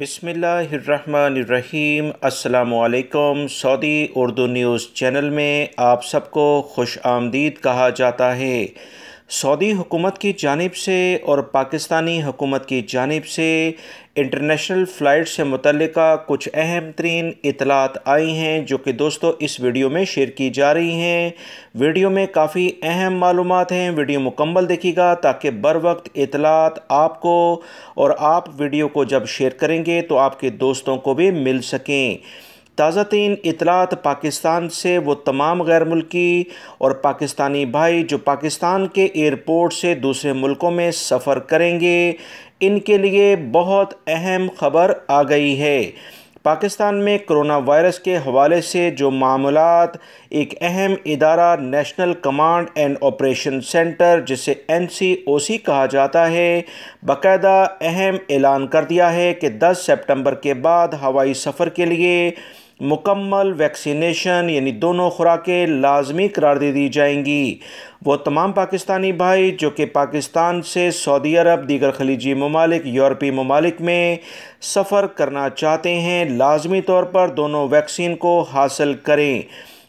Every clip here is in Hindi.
बिस्मिल्लाहिर्रहमानिर्रहीम। अस्सलामुअलैकुम। सऊदी उर्दू न्यूज़ चैनल में आप सबको खुश आमदीद कहा जाता है। सऊदी हुकूमत की जानिब से और पाकिस्तानी हुकूमत की जानिब से इंटरनेशनल फ़्लाइट से मुतल्लिका कुछ अहम तरीन इतलात आई हैं जो कि दोस्तों इस वीडियो में शेयर की जा रही हैं। वीडियो में काफ़ी अहम मालूमात हैं। वीडियो मुकम्मल देखिएगा ताकि बर वक्त इतलात आपको और आप वीडियो को जब शेयर करेंगे तो आपके दोस्तों को भी मिल सकें। ताज़ा तीन इतलात पाकिस्तान से वो तमाम गैर मुल्की और पाकिस्तानी भाई जो पाकिस्तान के एयरपोर्ट से दूसरे मुल्कों में सफ़र करेंगे, इनके लिए बहुत अहम खबर आ गई है। पाकिस्तान में कोरोना वायरस के हवाले से जो मामलात एक अहम इदारा national command and operation centre जिसे NCOC कहा जाता है, बाकायदा अहम ऐलान कर दिया है कि 10 सितंबर के बाद हवाई सफ़र के लिए मुकम्मल वैक्सीनेशन यानी दोनों खुराकें लाजमी करार दे दी जाएंगी। वो तमाम पाकिस्तानी भाई जो कि पाकिस्तान से सऊदी अरब, दीगर खलीजी ममालिक, यूरोपीय ममालिक में सफ़र करना चाहते हैं, लाजमी तौर पर दोनों वैक्सीन को हासिल करें।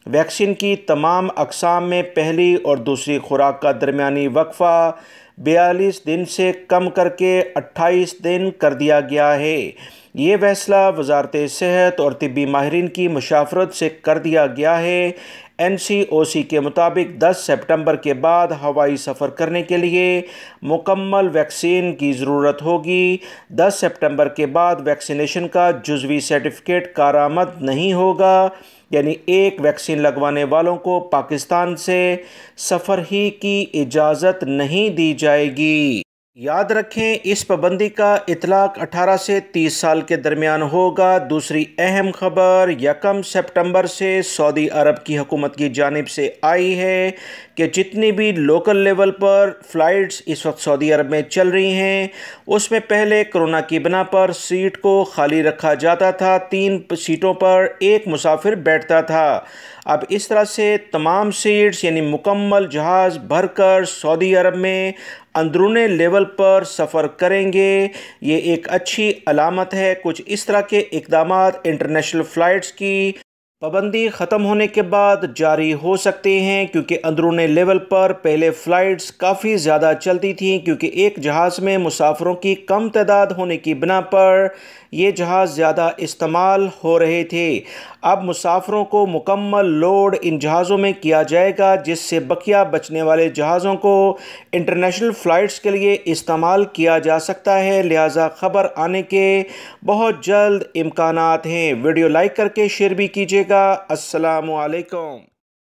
वैक्सीन की तमाम अक़साम में पहली और दूसरी खुराक का दरमियानी वक्फ़ा 42 दिन से कम करके 28 दिन कर दिया गया है। ये फैसला वजारत सेहत और तिब्बी माहिरीन की मुशावरत से कर दिया गया है। NCOC के मुताबिक 10 सितंबर के बाद हवाई सफ़र करने के लिए मुकम्मल वैक्सीन की ज़रूरत होगी। 10 सितंबर के बाद वैक्सीनेशन का जुज़वी सर्टिफिकेट कारामद नहीं होगा, यानी एक वैक्सीन लगवाने वालों को पाकिस्तान से सफ़र ही की इजाज़त नहीं दी जाएगी। याद रखें, इस पाबंदी का इतलाक़ 18 से 30 साल के दरमियान होगा। दूसरी अहम खबर 1 सितंबर से सऊदी अरब की हुकूमत की जानिब से आई है कि जितनी भी लोकल लेवल पर फ़्लाइट्स इस वक्त सऊदी अरब में चल रही हैं, उसमें पहले कोरोना की बिना पर सीट को खाली रखा जाता था। 3 सीटों पर एक मुसाफिर बैठता था। अब इस तरह से तमाम सीट्स यानी मुकम्मल जहाज़ भरकर सऊदी अरब में अंदरूनी लेवल पर सफ़र करेंगे। ये एक अच्छी अलामत है। कुछ इस तरह के इक़दामात इंटरनेशनल फ़्लाइट्स की पाबंदी ख़त्म होने के बाद जारी हो सकते हैं, क्योंकि अंदरूनी लेवल पर पहले फ़्लाइट्स काफ़ी ज़्यादा चलती थीं, क्योंकि एक जहाज़ में मुसाफिरों की कम तादाद होने की बिना पर ये जहाज़ ज़्यादा इस्तेमाल हो रहे थे। अब मुसाफिरों को मुकम्मल लोड इन जहाज़ों में किया जाएगा, जिससे बकिया बचने वाले जहाज़ों को इंटरनेशनल फ़्लाइट्स के लिए इस्तेमाल किया जा सकता है। लिहाजा ख़बर आने के बहुत जल्द इम्कानात हैं। वीडियो लाइक करके शेयर भी कीजिएगा। अस्सलामु अलैकुम।